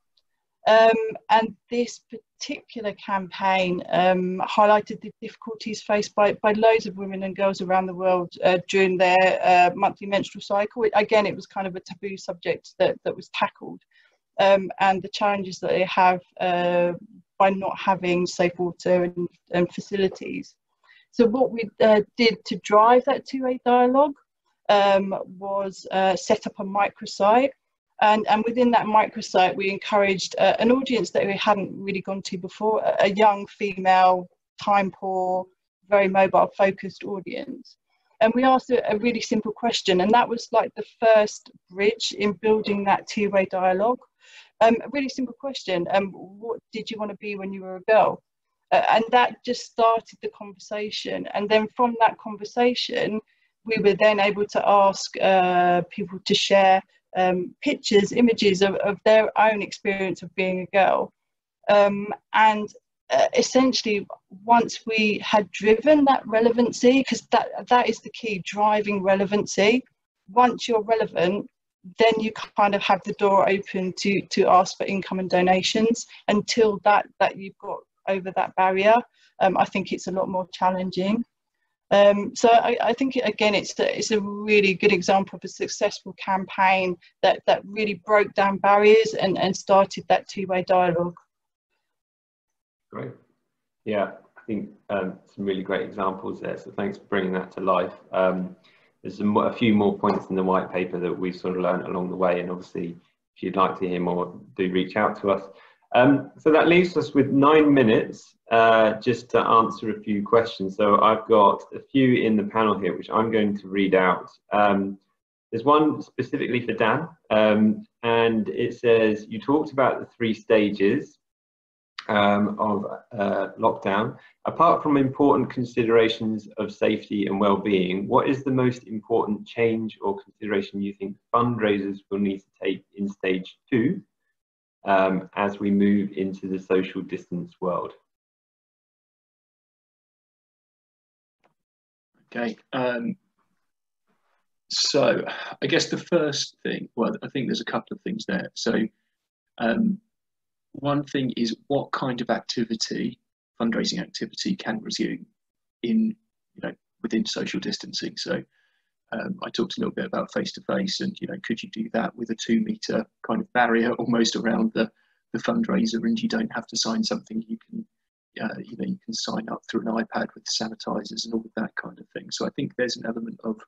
And this particular campaign highlighted the difficulties faced by loads of women and girls around the world during their monthly menstrual cycle. Again, it was kind of a taboo subject that was tackled, and the challenges that they have by not having safe water and facilities. So what we did to drive that two-way dialogue was set up a microsite. And within that microsite, we encouraged an audience that we hadn't really gone to before, a young female, time-poor, very mobile-focused audience. And we asked a really simple question, and that was like the first bridge in building that two-way dialogue. A really simple question, what did you want to be when you were a girl? And that just started the conversation. And then from that conversation, we were then able to ask people to share pictures, images of their own experience of being a girl. And essentially, once we had driven that relevancy, because that is the key, driving relevancy. Once you're relevant, then you kind of have the door open to ask for income and donations. Until that you've got over that barrier, I think it's a lot more challenging. So I think, again, it's a really good example of a successful campaign that really broke down barriers and started that two-way dialogue. Great. Yeah, think some really great examples there. So thanks for bringing that to life. There's a few more points in the white paper that we've sort of learned along the way, and obviously if you'd like to hear more, do reach out to us. So that leaves us with 9 minutes just to answer a few questions. So I've got a few in the panel here which I'm going to read out. There's one specifically for Dan, and it says, you talked about the 3 stages of lockdown. Apart from important considerations of safety and well-being, what is the most important change or consideration you think fundraisers will need to take in stage 2 as we move into the social distance world? Okay, so I guess the first thing, well, I think there's a couple of things there. So one thing is, what kind of activity, fundraising activity, can resume in, within social distancing? So I talked a little bit about face-to-face, and could you do that with a 2-meter kind of barrier almost around the fundraiser, and you don't have to sign something? You can you can sign up through an iPad with sanitizers and all of that kind of thing. So I think there's an element of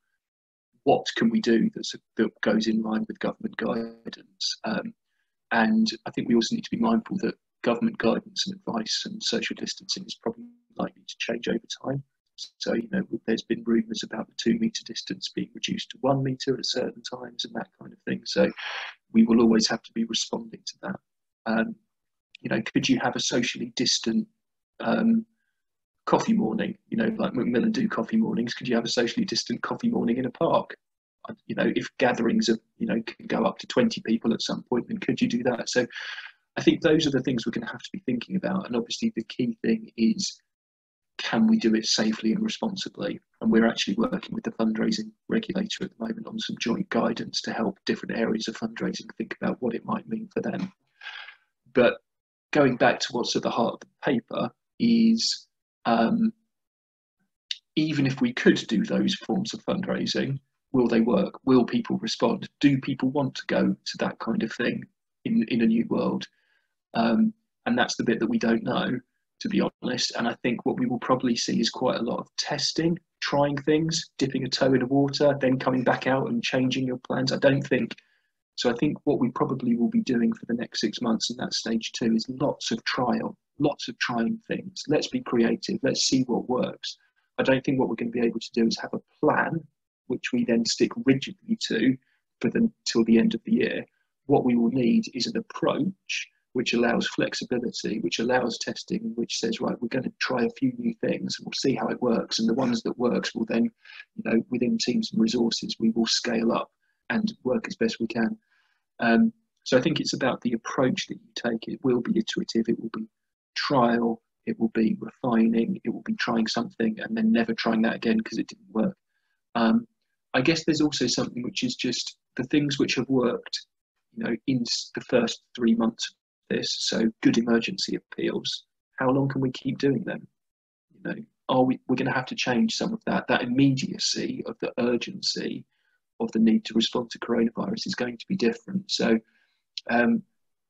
what can we do that goes in line with government guidance. And I think we also need to be mindful that government guidance and advice and social distancing is probably likely to change over time. So, there's been rumours about the 2-meter distance being reduced to 1 metre at certain times and that kind of thing. So we will always have to be responding to that. Could you have a socially distant coffee morning? Like Macmillan do coffee mornings. Could you have a socially distant coffee morning in a park? If gatherings of, can go up to 20 people at some point, then could you do that? So I think those are the things we're going to have to be thinking about. And obviously the key thing is, can we do it safely and responsibly? And we're actually working with the fundraising regulator at the moment on some joint guidance to help different areas of fundraising think about what it might mean for them. But going back to what's at the heart of the paper is, even if we could do those forms of fundraising, will they work? Will people respond? Do people want to go to that kind of thing in a new world? And that's the bit that we don't know, to be honest. And I think what we will probably see is quite a lot of testing, trying things, dipping a toe in the water, then coming back out and changing your plans. I think what we probably will be doing for the next 6 months in that stage 2 is lots of trial, lots of trying things. Let's be creative. Let's see what works. I don't think what we're going to be able to do is have a plan which we then stick rigidly to till the end of the year. What we will need is an approach which allows flexibility, which allows testing, which says, right, we're going to try a few new things and we'll see how it works. And the ones that works will then, within teams and resources, we will scale up and work as best we can. So I think it's about the approach that you take. It will be iterative, it will be trial, it will be refining, it will be trying something and then never trying that again because it didn't work. I guess there's also something which is just the things which have worked, in the first 3 months of this. So good emergency appeals. How long can we keep doing them? We're going to have to change some of that immediacy of the urgency of the need to respond to coronavirus is going to be different. So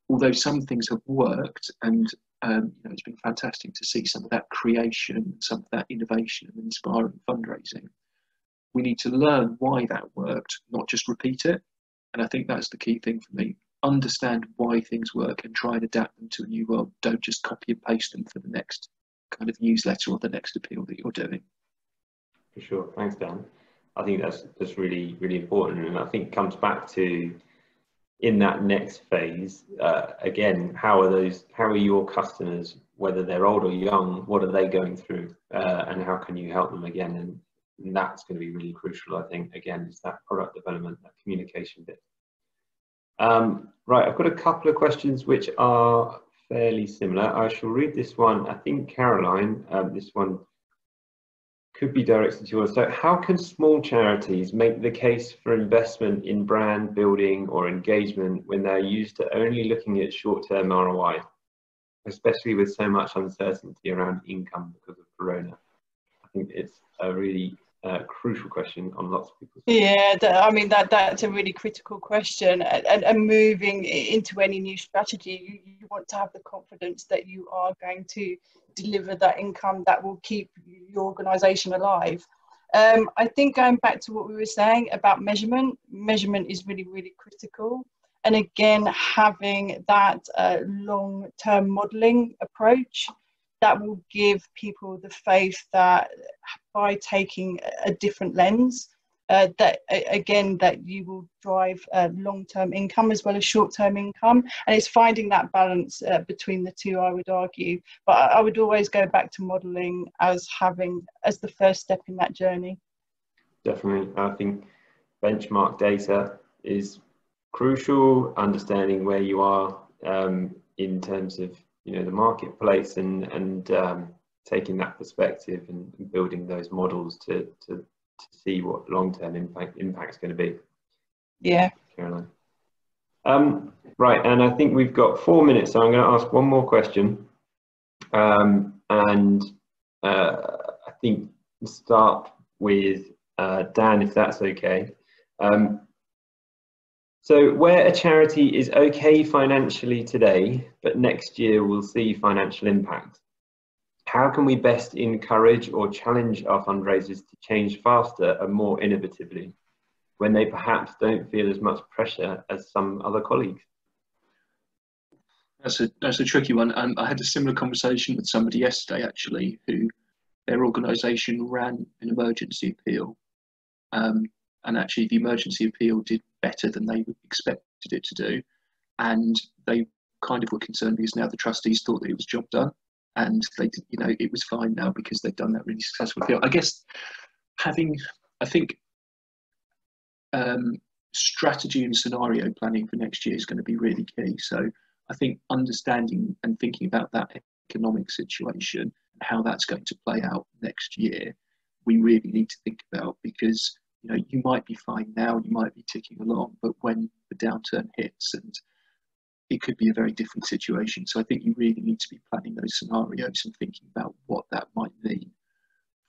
although some things have worked and it's been fantastic to see some of that creation, some of that innovation and inspiring fundraising, we need to learn why that worked, not just repeat it. And I think that's the key thing for me. Understand why things work and try and adapt them to a new world. Don't just copy and paste them for the next kind of newsletter or the next appeal that you're doing. For sure. Thanks, Dan. I think that's really, really important. And I think it comes back to, in that next phase, again, how are your customers, whether they're old or young, what are they going through? And how can you help them again? And that's going to be really crucial, I think. Again, it's that product development, that communication bit. Right, I've got a couple of questions which are fairly similar. I shall read this one. I think, Caroline, this one could be directed to us. So how can small charities make the case for investment in brand building or engagement when they're used to only looking at short-term ROI, especially with so much uncertainty around income because of Corona? I think it's a really crucial question on lots of people's Yeah, I mean that's a really critical question, and moving into any new strategy, you want to have the confidence that you are going to deliver that income that will keep your organisation alive. I think going back to what we were saying about measurement is really, really critical. And again, having that long-term modelling approach that will give people the faith that by taking a different lens, that you will drive long-term income as well as short-term income. And it's finding that balance between the two, I would argue. But I would always go back to modelling as the first step in that journey. Definitely. I think benchmark data is crucial, understanding where you are in terms of the marketplace, and taking that perspective and building those models to see what long-term impact is going to be. Yeah, Caroline. Right, and I think we've got 4 minutes, so I'm going to ask one more question, and I think we'll start with Dan, if that's okay. So where a charity is okay financially today, but next year will see financial impact, how can we best encourage or challenge our fundraisers to change faster and more innovatively when they perhaps don't feel as much pressure as some other colleagues? That's a tricky one. I had a similar conversation with somebody yesterday, actually, who their organisation ran an emergency appeal. And actually the emergency appeal did better than they expected it to do. And they kind of were concerned because now the trustees thought that it was job done. And they did, it was fine now because they've done that really successful appeal. I guess strategy and scenario planning for next year is going to be really key. So I think understanding and thinking about that economic situation and how that's going to play out next year, we really need to think about, because you might be fine now, you might be ticking along, but when the downturn hits, and it could be a very different situation. So I think you really need to be planning those scenarios and thinking about what that might mean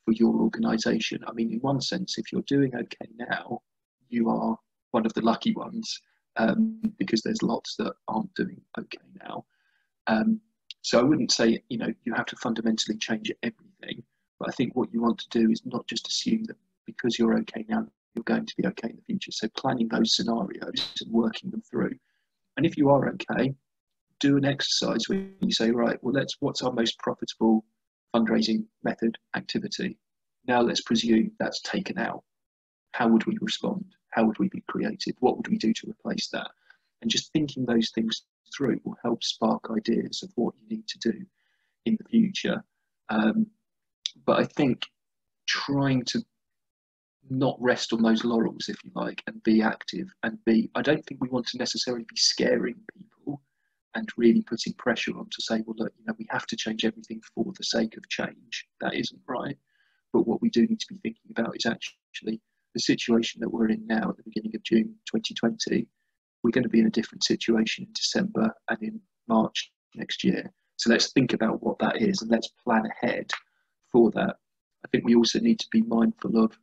for your organisation. I mean, in one sense, if you're doing okay now, you are one of the lucky ones, because there's lots that aren't doing okay now. So I wouldn't say, you have to fundamentally change everything, but I think what you want to do is not just assume that because you're okay now, you're going to be okay in the future. So planning those scenarios and working them through. And if you are okay, do an exercise where you say, right, well, what's our most profitable fundraising method activity? Now let's presume that's taken out. How would we respond? How would we be creative? What would we do to replace that? And just thinking those things through will help spark ideas of what you need to do in the future. But I think trying to not rest on those laurels, if you like, and be active I don't think we want to necessarily be scaring people and really putting pressure on to say, well, look, we have to change everything for the sake of change. That isn't right. But what we do need to be thinking about is actually the situation that we're in now at the beginning of June 2020. We're going to be in a different situation in December and in March next year. So let's think about what that is and let's plan ahead for that. I think we also need to be mindful of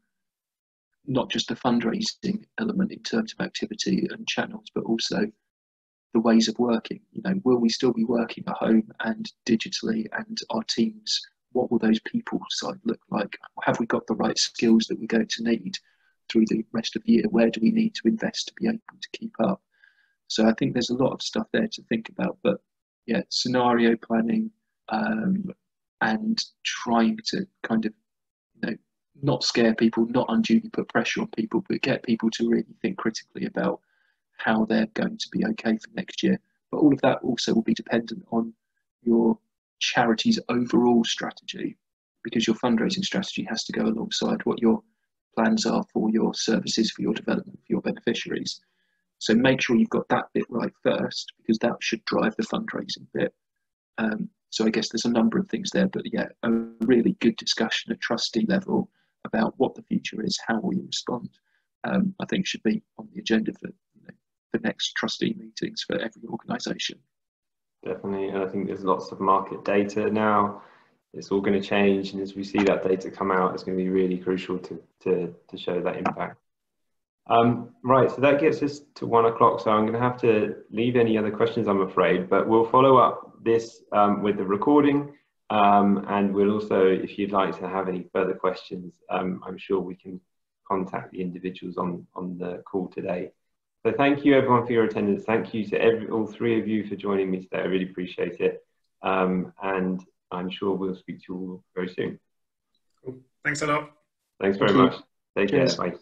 not just the fundraising element in terms of activity and channels, but also the ways of working. Will we still be working at home and digitally, and our teams, what will those people side look like? Have we got the right skills that we're going to need through the rest of the year? Where do we need to invest to be able to keep up? So I think there's a lot of stuff there to think about, but yeah, scenario planning, and trying to kind of, not scare people, not unduly put pressure on people, but get people to really think critically about how they're going to be okay for next year. But all of that also will be dependent on your charity's overall strategy, because your fundraising strategy has to go alongside what your plans are for your services, for your development, for your beneficiaries. So make sure you've got that bit right first, because that should drive the fundraising bit. So I guess there's a number of things there, but yeah, a really good discussion at trustee level about what the future is, how will you respond, I think should be on the agenda for the next trustee meetings for every organisation. Definitely, and I think there's lots of market data now it's all going to change, and as we see that data come out, it's going to be really crucial to show that impact. Right, so that gets us to 1 o'clock, so I'm going to have to leave any other questions, I'm afraid, but we'll follow up this with the recording, and we'll also, if you'd like to have any further questions, I'm sure we can contact the individuals on the call today. So thank you everyone for your attendance. Thank you to all three of you for joining me today. I really appreciate it. And I'm sure we'll speak to you all very soon. Cool. Thanks a lot. Thanks very much. Take care. Bye.